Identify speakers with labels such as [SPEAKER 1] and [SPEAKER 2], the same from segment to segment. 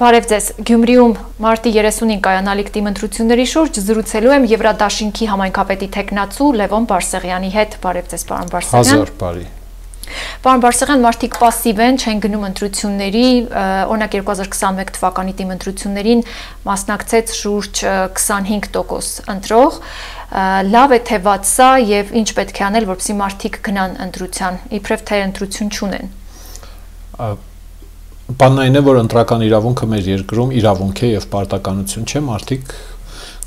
[SPEAKER 1] Բարև ձեզ, Գյումրիում մարտի 30-ին կայանալիք դիմընտրությունների շուրջ զրուցելու եմ Եվրադաշինքի համայնքապետի թեկնածու Լևոն Բարսեղյանի հետ։ Բարև ձեզ, պարոն Բարսեղյան։
[SPEAKER 2] Հազար բարի։
[SPEAKER 1] Պարոն Բարսեղյան, մարդիկ պասիվ են, չեն գնում ընտրությունների, օրինակ 2021 թվականի դիմընտրություններին մասնակցեց շուրջ 25% ընտրող, լավ է թե վատ սա եւ ինչ պետք է անել, որպեսզի մարդիկ գնան ընտրության, իբրև թե ընտրություն չունեն։
[SPEAKER 2] Բանն այն է, որ ընտրական իրավունքը մեր երկրում իրավունք է եւ պարտականություն չէ, մարդիկ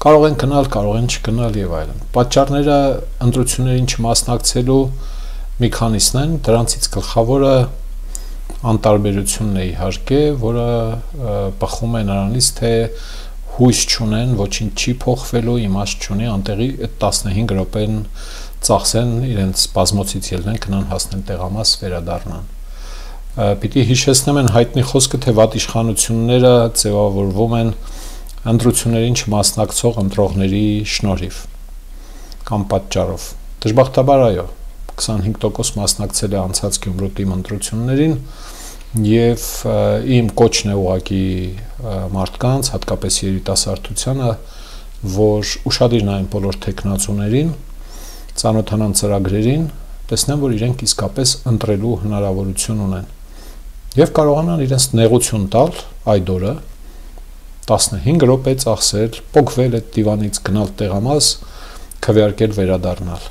[SPEAKER 2] կարող են գնալ, կարող են չգնալ եւ այլն։ Պատճառները ընտրություններին չմասնակցելու մի քանիսն են, դրանցից գլխավորը անտարբերությունն է իհարկե, որը բխում է նրանից, թե հույս չունեն, ոչինչ չի փոխվելու, իմաստ չունի, անտեղի այդ 15 րոպեն ծախսեն, իրենց բազմոցից ելնեն, գնան հասնեն տեղամաս, վերադառնան։ Պիտի հիշեցնեմ են հայտնի խոսքը, թե վատ իշխանությունները ձևավորվում են ընտրություններին չմասնակցող ընտրողների շնորհիվ կամ պատճառով։ Դժբախտաբար այո, 25% մասնակցել է անցած Գյումրու դիմընտրություններին եւ իմ կոչն է ուղղակի մարդկանց, հատկապես երիտասարդությանը, որ ուշադիր նայեն բոլոր թեկնածուներին, ծանոթանան ծրագրերին, տեսնեն, որ իրենք իսկապես ընտրելու հնարավորություն ունեն։ Եվ կարողանան իրենց նեղություն տալ այդ օրը 15 րոպե ծախսել, փոկվել այդ դիվանից, գնալ տեղամաս, քվեարկել, վերադառնալ։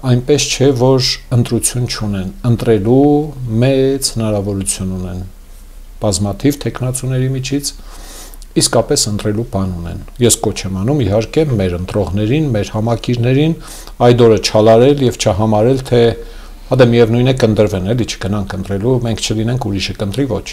[SPEAKER 2] Այնպես չէ, որ ընտրություն չունեն, ընտրելու մեծ հնարավորություն ունեն։ Բազմաթիվ տեխնացուների միջից իսկապես ընտրելու բան ունեն։ Ես կոչ եմ անում իհարկե մեր ընտրողներին, մեր համակիրներին այդ օրը չալարել եւ չհամարել, թե հədə միևնույն է կընտրվեն, էլի չգնանք ընտրելու, մենք չլինենք, ուրիշը կընտրի, ոչ։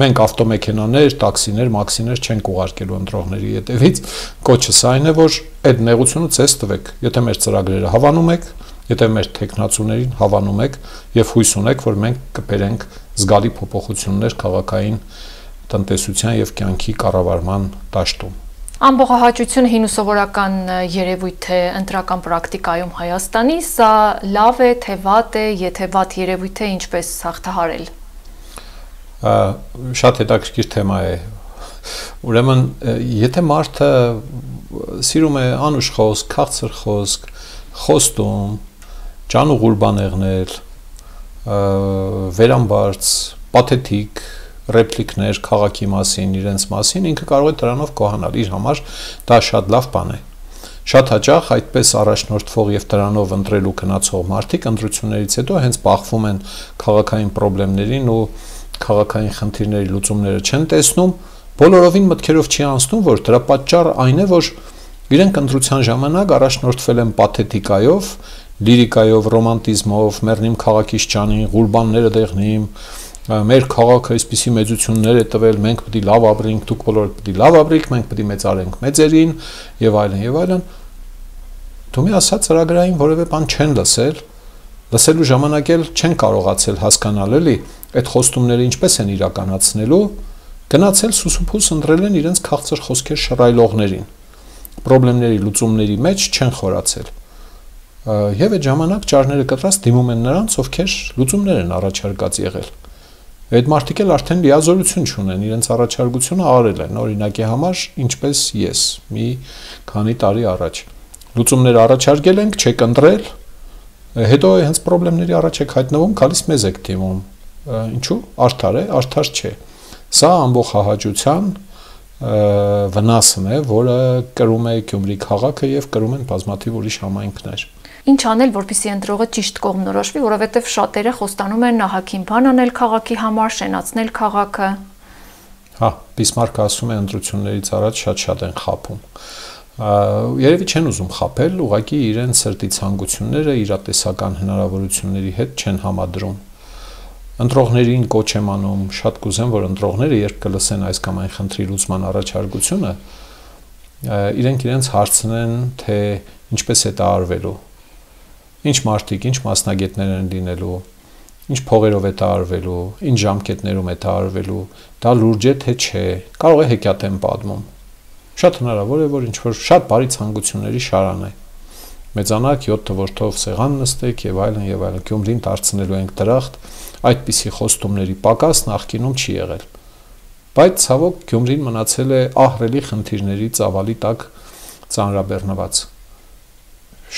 [SPEAKER 2] Մենք ավտոմեքենաներ, տաքսիներ, մաքսիներ չենք ուղարկելու ընտրողների հետևից։ Կոչս այն է, որ այդ նեղությունը ցես տվեք։ Եթե մեր ծրագրերը հավանում եք, եթե մեր տեխնացուներին հավանում եք եւ հույս ունեք, որ մենք կբերենք զգալի փոփոխություններ քաղաքային տնտեսության եւ կյանքի կառավարման դաշտում։
[SPEAKER 1] Ամբողջահաճությունը հին ու սովորական երևույթ է ընտրական պրակտիկայում Հայաստանի, սա լավ է, թե վատ է, եթե վատ երևույթ է, ինչպես հաղթահարել։
[SPEAKER 2] Շատ հետաքրքիր թեմա է։ Ուրեմն, եթե մարդը սիրում է անուշ խոսք, քաղցր խոսք, խոստում, ջանուղուր բաներներ, վերամբարձ, պաթետիկ ռեպլիկներ քաղաքի մասին, իրենց մասին, ինքը կարող է դրանով կոհանալ, իր համար դա շատ լավ բան է։ Շատ հաճախ այդպես առաջնորդվող եւ դրանով ընտրելու գնացող մարդիկ ընտրություններից հետո հենց բախվում են քաղաքային խնդիրներին ու քաղաքային խնդիրների լուծումները չեն տեսնում, բոլորովին մտքերով չի անցնում, որ դրա պատճառը այն է, որ իրենք ընտրության ժամանակ առաջնորդվել են պաթետիկայով, լիրիկայով, ռոմանտիզմով, մեռնիմ քաղաքից ջանին, ղուրբանները դեղնիմ, մեր քաղաքը այսպիսի մեծություններ է տվել, մենք պետք է լավ ապրենք, դուք բոլորը պետք է լավ ապրեք, մենք պետք է մեծարենք մեծերին եւ այլն եւ այլն։ Դու մի ասա ծրագրային որևէ բան չեն լսելու ժամանակ էլ չեն կարողացել հասկանալ էլի այդ խոստումները ինչպես են իրականացնելու, գնացել սուսուփուս ընտրել են իրենց քաղցր խոսքեր շռայլողներին։ Պրոբլեմների լուծումների մեջ չեն խորացել։ Եվ այդ ժամանակ ճարները կտրած դիմում են նրանց, ովքեր լուծումներ են առաջարկած եղել։ Այդ մարդիկ էլ արդեն լիազորություն չունեն, իրենց առաջարկությունը արել են, օրինակի համար, ինչպես ես, մի քանի տարի առաջ։ Լուծումներ առաջարկել ենք, չեք ընտրել, հետո հենց խնդիրների առաջ եք հայտնվում, գալիս մեզ եք դիմում։ Ինչու՞, արդար է, արդար չէ։ Սա ամբողջահաճության վնասն է, որը կրում է Գյումրի քաղաքը եւ կրում են բազմաթիվ ուրիշ համայնքներ։
[SPEAKER 1] Ինչ անել, որպեսզի ընտրողը ճիշտ կողմնորոշվի, որովհետև շատերը խոստանում են ահագին բան անել քաղաքի համար, շենացնել քաղաքը։
[SPEAKER 2] Հա, Բիսմարկը ասում է ընտրություններից առաջ շատ են խաբում։ Երևի չեն ուզում խաբել, ուղղակի իրենց սրտի ցանկությունները իրատեսական հնարավորությունների հետ չեն համադրում։ Ընտրողներին կոչ եմ անում, շատ կուզեմ, որ ընտրողները երբ կլսեն այս կամ այն խնդրի լուծման առաջարկությունը, իրենց հարցնեն, թե ինչպես է դա արվելու։ Ինչ մարդիկ, ինչ մասնագետներ են լինելու, ինչ փողերով է դա արվելու, ինչ ժամկետներում է դա արվելու, դա լուրջ է թե չէ, կարող է հեքիաթ եմ պատմում։ Շատ հնարավոր է, որ ինչ-որ շատ բարի ցանկությունների շարան է։ Մեծանակ 7 թվով սեղան նստեք եւ այլն, Գյումրին դարձնելու ենք դրախտ, այդպիսի խոստումների պակաս նախկինում չի եղել։ Բայց ցավոք Գյումրին մնացել է ահռելի խնդիրների ծավալի տակ ծանրաբեռնված։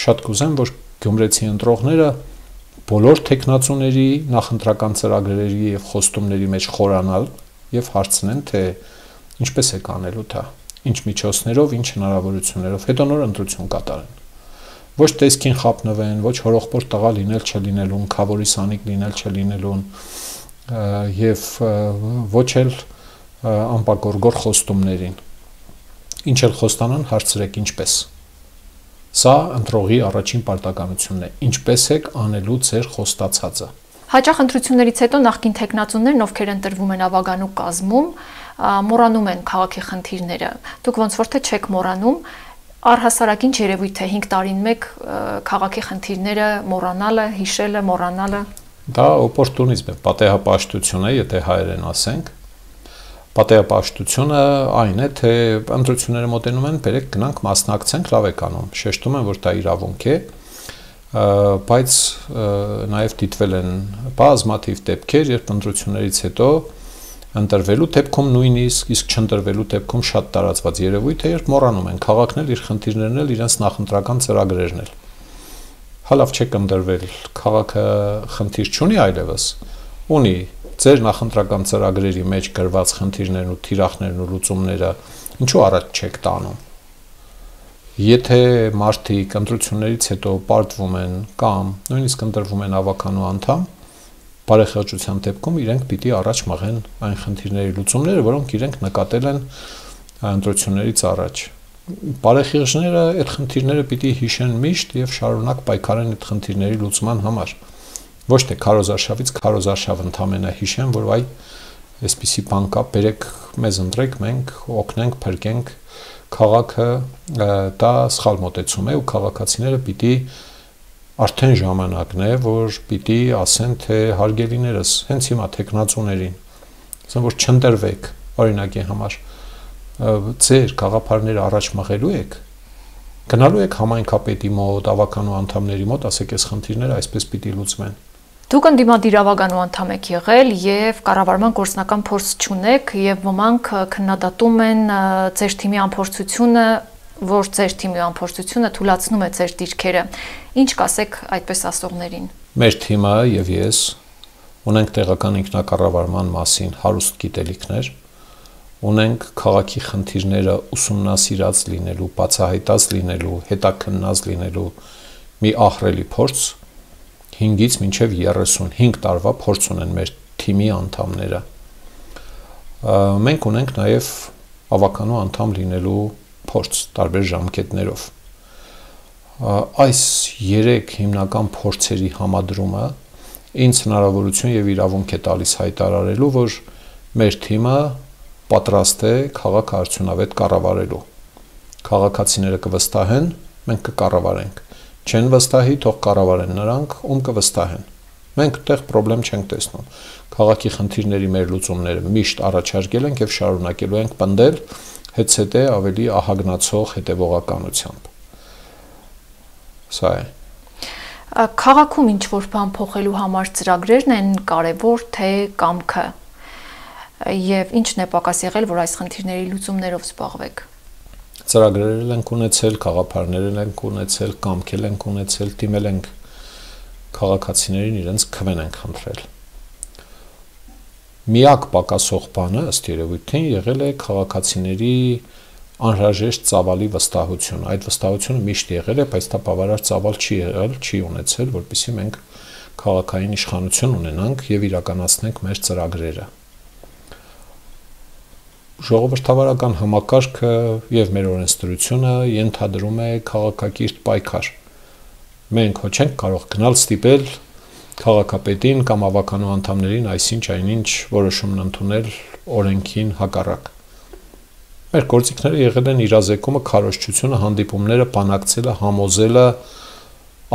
[SPEAKER 2] Շատ կուզեմ, որ գյումրեցի ընտրողները բոլոր տեխնացուների նախընտրական ծրագրերի եւ խոստումների մեջ խորանալ եւ հարցնեն, թե ինչպես է կանելու դա, ինչ միջոցներով, ինչ հնարավորություններով, հետո նոր ընտրություն կատարեն։ Ոչ տեսքին խապնվեն, ոչ հորողբոր տղա լինել չլինելուն, քավորի սանիկ լինել չլինելուն եւ ոչ էլ անպակորգոր խոստումներին։ Ինչ էլ խոստանան, հարցրեք ինչպես։ Սա ընտրողի առաջին պարտականությունն է։ Ինչպես եք անելու ձեր խոստացածը։
[SPEAKER 1] Հաճախ ընտրություններից հետո նախկին տեխնացուներն, ովքեր ընտրվում են ավագանու կազմում, մոռանում են քաղաքի խնդիրները։ Դուք ոնց որ թե չեք մոռանում, առհասարակ ինչ երևույթ է 5 տարին մեկ քաղաքի խնդիրները մոռանալը, հիշելը, մոռանալը։
[SPEAKER 2] Դա օպորտունիզմ է, պատեհապաշտություն է, եթե հայերեն ասենք։ Պատեհապաշտությունը այն է, թե ընտրությունները մոտենում են, բերեք գնանք մասնակցենք, լավ եք անում։ Շեշտում են, որ դա իրավունք է, բայց նաև դիտվել են բազմաթիվ դեպքեր, երբ ընտրություններից հետո ընտրվելու դեպքում նույնիսկ, իսկ չընտրվելու դեպքում շատ տարածված երևույթ է, երբ մոռանում են քաղաքն էլ իր խնդիրներն էլ իրենց նախընտրական ծրագրերն էլ։ Հալավ չեք ընտրվել, քաղաքը խնդիր չունի այլևս, ունի ձեր նախընտրական ծրագրերի մեջ գրված խնդիրներն ու թիրախներն ու լուծումները, ինչու առաջ չեք տանում։ Եթե մարդիկ ընտրություններից հետո պարտվում են կամ նույնիսկ ընտրվում են ավականու անդամ, բարեխեղճության դեպքում իրենք պիտի առաջ մղեն այն խնդիրների լուծումները, որոնք իրենք նկատել են ընտրություններից առաջ։ Բարեխիղճները այդ խնդիրները պիտի հիշեն միշտ եւ շարունակ պայքարեն այդ խնդիրների լուծման համար։ Ոչ թե քարոզարշավից քարոզարշավ ընդամենը հիշեն, որ այ այսպիսի բան կա, բերեք մեզ ընտրեք, մենք օգնենք, փրկենք քաղաքը, դա սխալ մոտեցում է ու քաղաքացիները պիտի արդեն ժամանակն է, որ պիտի ասեն, թե հարգելիներս, հենց հիմա տեխնացուներին, ասեն, որ չընտրվեք, օրինակի համար, ձեր գաղափարները առաջ մղելու եք, գնալու եք համայնքապետի մոտ, ավականու անդամների մոտ, ասեք, այս խնդիրները այսպես պիտի լուծվեն։
[SPEAKER 1] Դուք ընդդիմադիր ավականու անդամ եք եղել եւ կառավարման գործնական փորձ չունեք եւ ոմանք քննադատում են ձեր թիմի անփորձությունը, որ ձեր թիմի անփորձությունը թույլատրում է ձեր դիրքերը։ Ինչ կասեք այդպես ասողներին։
[SPEAKER 2] Մեր թիմը եւ ես ունենք տեղական ինքնակառավարման մասին հարուստ գիտելիքներ, ունենք քաղաքի խնդիրները ուսումնասիրած լինելու, բացահայտած լինելու, հետաքննած լինելու մի ահռելի փորձ 5-ից մինչև 35 տարվա փորձ ունեն մեր թիմի անդամները։ Մենք ունենք նաև ավականու անդամ լինելու փորձ տարբեր ժամկետներով։ Այս 3 հիմնական փորձերի համադրումը ինձ հնարավորություն եւ իրավունք է տալիս հայտարարելու, որ մեր թիմը պատրաստ է քաղաքը արդյունավետ կառավարելու։ Քաղաքացիները կվստահեն, մենք կկառավարենք։ Չեն վստահի, թող կառավարեն նրանք, ում կվստահեն։ Մենք այդտեղ խնդրեմ չենք տեսնում։ Քաղաքի խնդիրների մեր լուծումները միշտ առաջարկել ենք եւ շարունակելու ենք պնդել հետսետե ավելի ահագնացող հետեւողականությամբ։ Սա է։
[SPEAKER 1] Քաղաքում ինչ որ բան փոխելու համար ծրագրերն են կարևոր, թե կամքը։ Եվ ինչն է պակաս եղել, որ այս խնդիրների լուծումներով զբաղվեք։
[SPEAKER 2] Ծրագրեր ենք ունեցել, գաղափարներ ենք ունեցել, կամքեր ենք ունեցել, դիմել ենք քաղաքացիներին իրենց քվեն ենք խնդրել։ Միակ պակասող բանը ըստ երևույթին եղել է քաղաքացիների անհրաժեշտ ծավալի վստահություն։ Այդ վստահությունը միշտ եղել է, բայց դա բավարար ծավալ չի եղել, չի ունեցել, որպեսզի մենք քաղաքային իշխանություն ունենանք եւ իրականացնենք մեր ծրագրերը։ Ժողովրդավարական համակարգը եւ մեր օրենսդրությունը ենթադրում է քաղաքակիրթ պայքար։ Մենք ոչ չենք կարող գնալ ստիպել քաղաքապետին կամ ավականու անդամներին այսինչ այնինչ որոշումն ընդունել օրենքին հակառակ։ Մեր գործիքները եղել են իրազեկումը, քարոզչությունը, հանդիպումները, բանակցելը, համոզելը,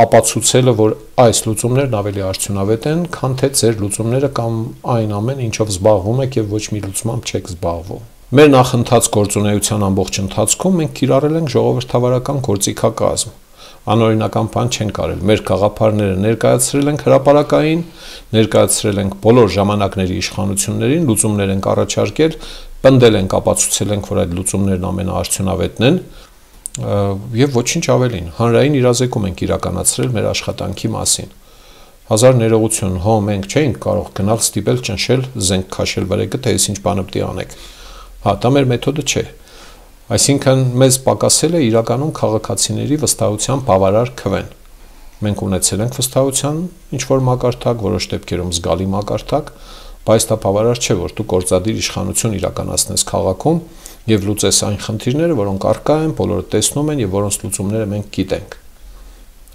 [SPEAKER 2] ապացուցելը, որ այս լուծումներն ավելի արդյունավետ են, քան թե ձեր լուծումները կամ այն ամեն ինչով զբաղվում եք եւ ոչ մի լուծմամբ չեք զբաղվում։ Մեր նախընթաց գործունեության ամբողջ ընթացքում մենք կիրառել ենք ժողովրդավարական գործիքակազմ։ Անօրինական բան չենք արել։ Մեր գաղափարները ներկայացրել ենք հրապարակային, ներկայացրել ենք բոլոր ժամանակների իշխանություններին, լուծումներ ենք առաջարկել, պնդել ենք, ապացուցել ենք, որ այդ լուծումներն ամենաարդյունավետն են, եւ ոչինչ ավելին։ Հանրային իրազեկում ենք իրականացրել մեր աշխատանքի մասին։ Հազար ներողություն, հո մենք չէինք կարող գնալ ստիպել ճնշել, զենք քաշել վրեկը, թե ինչ բանը պետք է անեք։ Հա, դա մեր մեթոդը չէ։ Այսինքն մեզ պակասել է իրականում քաղաքացիների վստահության բավարար քվեն։ Մենք ունեցել ենք վստահության ինչ որ մակարդակ, որոշ դեպքերում զգալի մակարդակ, բայց դա բավարար չէ, որ դու գործադիր իշխանություն իրականացնես քաղաքում եւ լուծես այն խնդիրները, որոնք առկա են, բոլորը տեսնում են եւ որոնց լուծումները մենք գիտենք։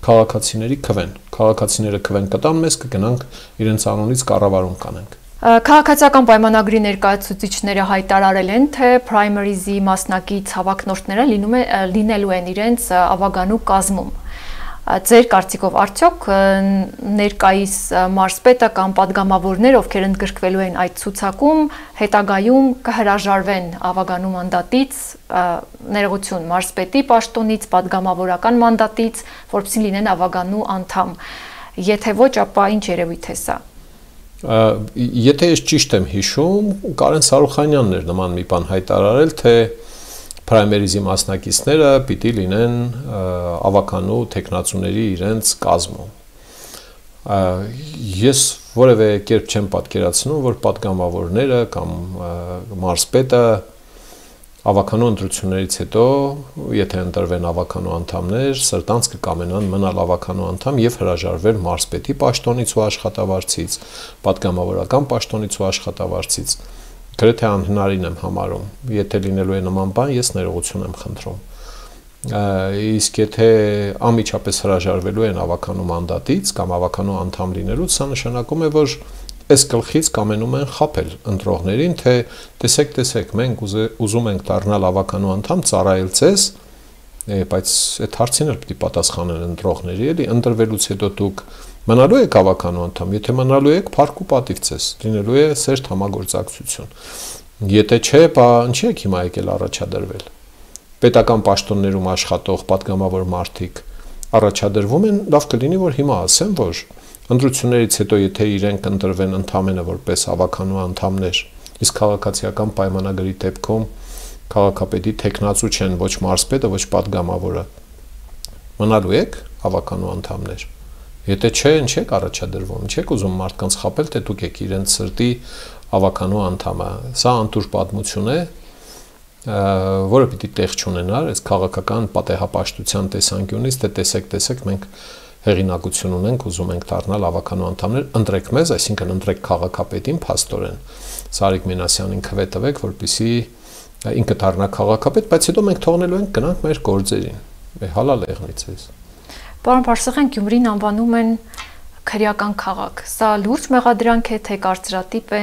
[SPEAKER 2] Քաղաքացիները քվեն կտան մեզ, կգնանք իրենց անունից կառավարում կանենք։
[SPEAKER 1] Քաղաքացիական պայմանագրի ներկայացուցիչները հայտարարել են, թե primaries-ի մասնակից հավաքնորդները լինելու են իրենց ավագանու կազմում։ Ձեր կարծիքով արդյոք ներկայիս մարզպետը կամ падգամավորներ, ովքեր ընդգրկվելու են այդ ցուցակում, հետագայում կհրաժարվեն ավագանու մանդատից, ներողություն, մարզպետի պաշտոնից, падգամավորական մանդատից, որպեսզի լինեն ավագանու անդամ։ Եթե ոչ, ապա ինչ երևույթ է սա։
[SPEAKER 2] Եթե ես ճիշտ եմ հիշում, Կարեն Սարուխանյանն էր նման մի բան հայտարարել, թե primaries-ի մասնակիցները պիտի լինեն ավականու տեխնացուների իրենց կազմում։ Ես որևէ կերպ չեմ պատկերացնում, որ падգամավորները կամ մարզպետը ավականու ընտրություններից հետո, եթե ընտրվեն ավականու անդամներ, սրտանց կկամենան մնալ ավականու անդամ եւ հրաժարվել մարզպետի պաշտոնից ու աշխատավարձից, падգամավորական պաշտոնից ու աշխատավարձից։ Գրեթե անհնարին եմ համարում։ Եթե լինելու է նման բան, ես ներողություն եմ խնդրում։ Իսկ եթե անմիջապես հրաժարվելու են ավականու մանդատից կամ ավականու անդամ լինելուց, սա նշանակում է, որ այս գլխից կամենում են խաբել ընտրողներին, թե տեսեք, մենք ուզում ենք դառնալ ավականու անդամ, ծառայել ձեզ, բայց այդ հարցին էլ պետք է պատասխանեն ընտրողների, էլի, ընտրվելուց հետո դուք մնալու եք ավականու անդամ, եթե մնալու եք, փառք ու պատիվ ձեզ, լինելու է սերտ համագործակցություն։ Եթե չէ, բա ինչի եք հիմա եկել առաջադրվել։ Պետական պաշտոններում աշխատող падգամավոր մարդիկ առաջադրվում են, լավ կլինի, որ հիմա ասեմ, որ ընտրություններից հետո եթե իրենք ընտրվեն ընդամենը որպես ավականու անդամներ, իսկ քաղաքացիական պայմանագրի դեպքում քաղաքապետի տեխնացու չեն ոչ մարզպետը, ոչ падգամավորը, մնալու եք ավականու անդամներ։ Եթե չէ, ինչ եք առաջադրվում, ինչ եք ուզում մարդկանց խաբել, թե դուք եք իրենց սրտի ավականու անդամը։ Սա անտուր պատմություն է, որը պիտի տեղ չունենար այս քաղաքական պատեհապաշտության տեսանկյունից, թե տեսեք, մենք հեղինակություն ունենք, ուզում ենք դառնալ ավականու անդամներ, ընտրեք մեզ, այսինքն ընտրեք քաղաքապետին, փաստորեն Սարիկ Մինասյանին քվե տվեք, որպեսզի ինքը դառնա քաղաքապետ, բայց հետո մենք թողնելու ենք գնանք մեր գործերին։ Հալալ եղնից էս։
[SPEAKER 1] Պարոն Բարսեղյան, Գյումրին անվանում են քրեական քաղաք։ Սա լուրջ մեղադրանք է, թե կարծրատիպ է։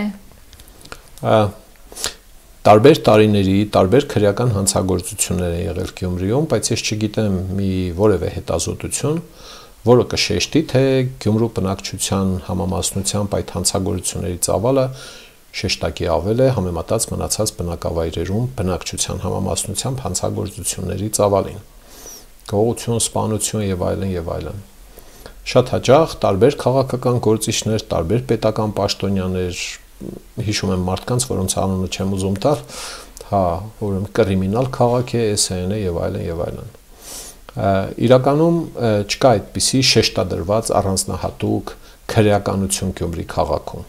[SPEAKER 2] Տարբեր տարիների տարբեր քրեական հանցագործություններ են եղել Գյումրիում, բայց ես չգիտեմ մի որևէ հետազոտություն, որը կշեշտի, թե Գյումրու բնակչության համամասնությամբ այդ հանցագործությունների ծավալը շեշտակի ավել է համեմատած մնացած բնակավայրերում բնակչության համամասնությամբ հանցագործությունների ծավալին։ Գողություն, սպանություն եւ այլն։ Շատ հաճախ տարբեր քաղաքական գործիչներ, տարբեր պետական պաշտոնյաներ, հիշում եմ մարդկանց, որոնց անունը չեմ ուզում տալ, ուրեմն կրիմինալ քաղաք է, SN է եւ այլն։ Իրականում չկա այդպիսի շեշտադրված առանձնահատուկ քրեականություն Գյումրի քաղաքում։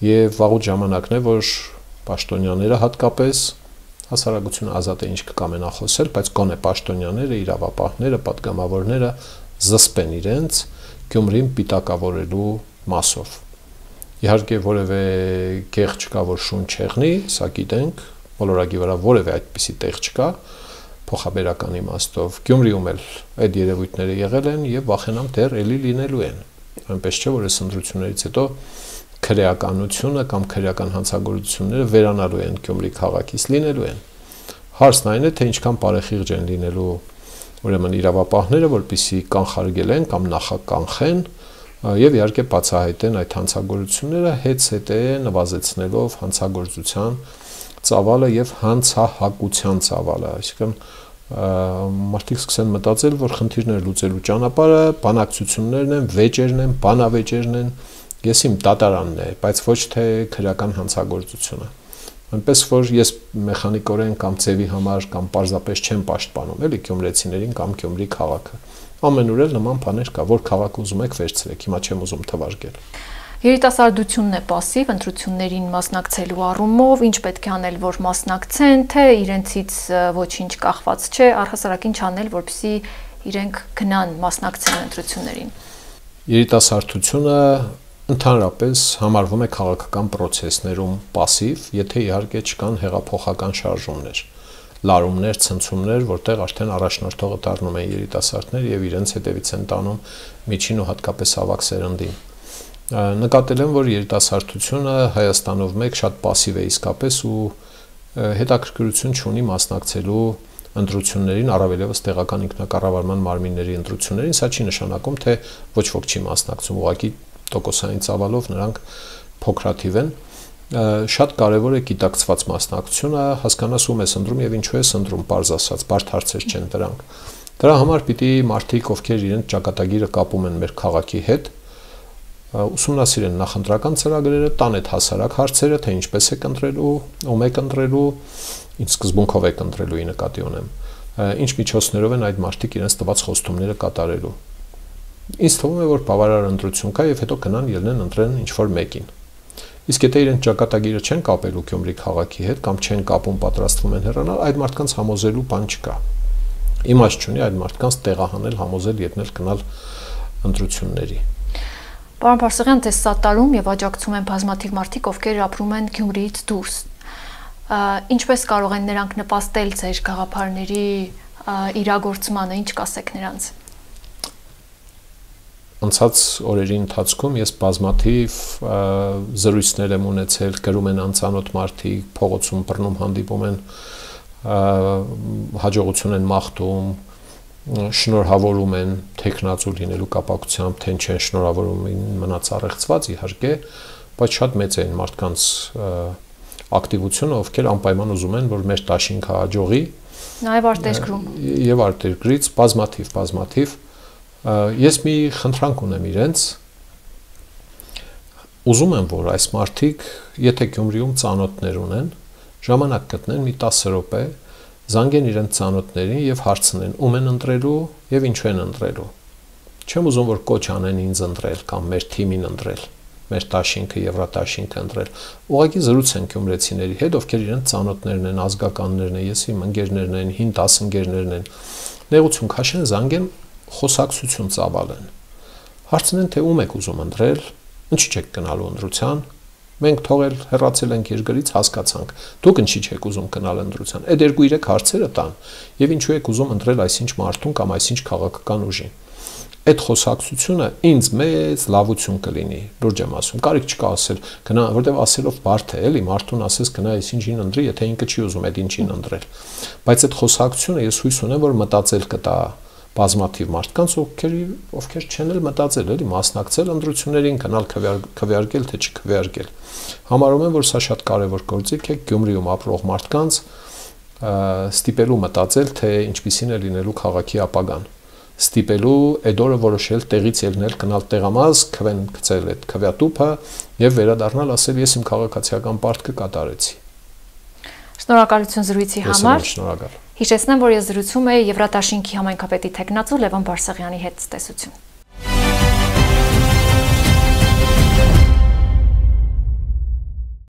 [SPEAKER 2] Եվ վաղուց ժամանակն է, որ պաշտոնյաները հատկապես հասարակությունը ազատ է ինչ կկամենա խոսել, բայց գոնե պաշտոնյաները, իրավապահները, падգամավորները զսպեն իրենց Գյումրին պիտակավորելու մասով։ Իհարկե որևէ գեղ չկա, որ շուն չեղնի, սա գիտենք, բոլորագի վրա որևէ այդպիսի տեղ չկա, փոխաբերական իմաստով։ Գյումրիում էլ այդ երևույթները եղել են եւ վախենամ դեռ էլի լինելու են։ Այնպես չէ, որ այս ընտրություններից հետո քրեականությունը կամ քրեական հանցագործությունները վերանալու են Գյումրի քաղաքից, լինելու են։ Հարցն այն է, թե ինչքան բարեխիղճ են լինելու ուրեմն իրավապահները, որպեսզի կանխարգելեն կամ նախականխեն եւ իհարկե բացահայտեն այդ հանցագործությունները, հետը նվազեցնելով հանցագործության ծավալը եւ հանցահակության ծավալը, այսինքն մարդիկ սկսեն մտածել, որ խնդիրները լուծելու ճանապարհը բանակցություններն են, վեճերն են, բանավեճերն են, ես իմ դատարանն է, բայց ոչ թե քրեական հանցագործությունը։ Այնպես որ ես մեխանիկորեն կամ ձևի համար կամ պարզապես չեմ պաշտպանում էլի գյումրեցիներին կամ Գյումրի քաղաքը։ Ամենուր էլ նման բաներ կա, որ քաղաք ուզում եք վերցրեք, հիմա չեմ ուզում թվարկել։
[SPEAKER 1] Երիտասարդությունն է пассив ընտրություններին մասնակցելու առումով, ինչ պետք է անել, որ մասնակցեն, թե իրենցից ոչինչ կախված չէ, առհասարակ ինչ անել, որպեսզի իրենք գնան մասնակցեն ընտրություններին։
[SPEAKER 2] Երիտասարդությունը ընդհանրապես համարվում է քաղաքական process-ներում пассив, եթե իհարկե չկան հեղափոխական շարժումներ, լարումներ, ցնցումներ, որտեղ արդեն առաջնորդողը դառնում են երիտասարդներ եւ իրենց հետևից են տանում միջին ու հատկապես ավագ սերնդին։ Նկատել եմ, որ երիտասարդությունը Հայաստանով մեկ շատ пассив է իսկապես ու հետաքրքրություն չունի մասնակցելու ընտրություններին, առավելևս տեղական ինքնակառավարման մարմինների ընտրություններին, սա չի նշանակում, թե ոչ ոք չի մասնակցում, ուղղակի տոկոսային ծավալով նրանք փոքրաթիվ են։ Շատ կարևոր է գիտակցված մասնակցությունը, հասկանաս ում ես ընտրում եւ ինչու ես ընտրում, պարզ ասած, բարդ հարցեր չեն դրանք։ Դրա համար պիտի մարդիկ, ովքեր իրենց ճակատագիրը կապում են մեր քաղաքի հետ, ուսումնասիրեն նախընտրական ծրագրերը, տան այդ հասարակ հարցերը, թե ինչպես եք ընտրելու, ում եք ընտրելու, ինչ սկզբունքով եք ընտրելուի նկատի ունեմ, ինչ միջոցներով են այդ մարդիկ իրենց տված խոստումները կատարելու։ Ինձ թվում է, որ բավարար ընտրություն կա եւ հետո գնան ելնեն ընտրեն ինչ-որ մեկին։ Իսկ եթե իրենց ճակատագիրը չեն կապելու Գյումրի քաղաքի հետ կամ չեն կապում, պատրաստվում են հեռանալ, այդ մարդկանց համոզելու բան չկա։ Իմաստ չունի այդ մարդկանց տեղահանել, համոզել, ելնել գնալ ընտրությունների։
[SPEAKER 1] Պարոն Բարսեղյան, դες սա տարում եւ աջակցում են բազմաթիվ մարդիկ, ովքեր ապրում են Գյումրիից դուրս։ Ինչպես կարող են նրանք նպաստել ձեր գաղափարների իրագործմանը, ինչ կասեք նրանց։
[SPEAKER 2] Անցած օրերի ընթացքում ես բազմաթիվ զրույցներ եմ ունեցել, գրում են անծանոթ մարդիկ, փողոցում բռնում հանդիպում են, հաջողություն են մաղթում, շնորհավորում են տեխնացու լինելու կապակցությամբ, թե չեն շնորհավորում մնաց առեղծված իհարկե, բայց շատ մեծ է մարդկանց ակտիվությունը, ովքեր անպայման ուզում են, որ մեր դաշինքը հաջողի,
[SPEAKER 1] նաև արտերկրում
[SPEAKER 2] եւ արտերկրից բազմաթիվ Ես մի խնդրանք ունեմ իրենց, ուզում եմ, որ այս մարդիկ, եթե Գյումրիում ծանոթներ ունեն, ժամանակ գտնեն մի 10 րոպե, զանգեն իրենց ծանոթներին եւ հարցնեն, ում են ընտրելու եւ ինչու են ընտրելու։ Չեմ ուզում, որ կոչ անեն ինձ ընտրել կամ մեր թիմին ընտրել, մեր դաշինքը, Եվրատաշինքը ընտրել։ Ուղղակի զրուցեն գյումրեցիների հետ, ովքեր իրենց ծանոթներն են, ազգականներն են, ես իմ ընկերներն են, 5-10 ընկերներն են։ Նեղություն քաշեն, զանգեն խոսակցություն ծավալեն։ Հարցնեն, թե ում եք ուզում ընտրել, ինչի չեք գնալու ընտրության, մենք թողել հեռացել ենք երկրից, հասկացանք, դուք ինչի չեք ուզում գնալ ընտրության, այդ 2-3 հարցերը տան, եւ ինչու եք ուզում ընտրել այսինչ մարդուն կամ այսինչ քաղաքական ուժին։ Այդ խոսակցությունը ինձ մեծ լավություն կլինի, լուրջ եմ ասում, կարիք չկա ասել, գնա, որտեվ ասելով բարդ է, էլի, մարդուն ասես գնա այսինչին ընտրի, եթե ինքը չի ուզում այդ ինչին ընտրել։ Բայց այդ խոսակցությունը ես հույս ունեմ, որ մտածել կտա բազմաթիվ մարդկանց, ովքեր չեն էլ մտածել, էլի, մասնակցել ընտրություններին, գնալ քվեարկել, թե չքվեարկել։ Համարում եմ, որ սա շատ կարևոր գործիք է Գյումրիում ապրող մարդկանց ստիպելու մտածել, թե ինչպիսին է լինելու քաղաքի ապագան։ Ստիպելու այդ օրը որոշել տեղից ելնել, գնալ տեղամաս, քվեն գցել այդ քվեատուփը եւ վերադառնալ, ասել ես իմ քաղաքացիական պարտքը կատարեցի։
[SPEAKER 1] Շնորհակալություն զրույցի համար։
[SPEAKER 2] Շնորհակալ։
[SPEAKER 1] Հիշեցնեմ, որ ես զրուցում եի Եվրատաշինքի համայնքապետի տեխնացու Լևոն Բարսեղյանի հետ։ Տեսություն։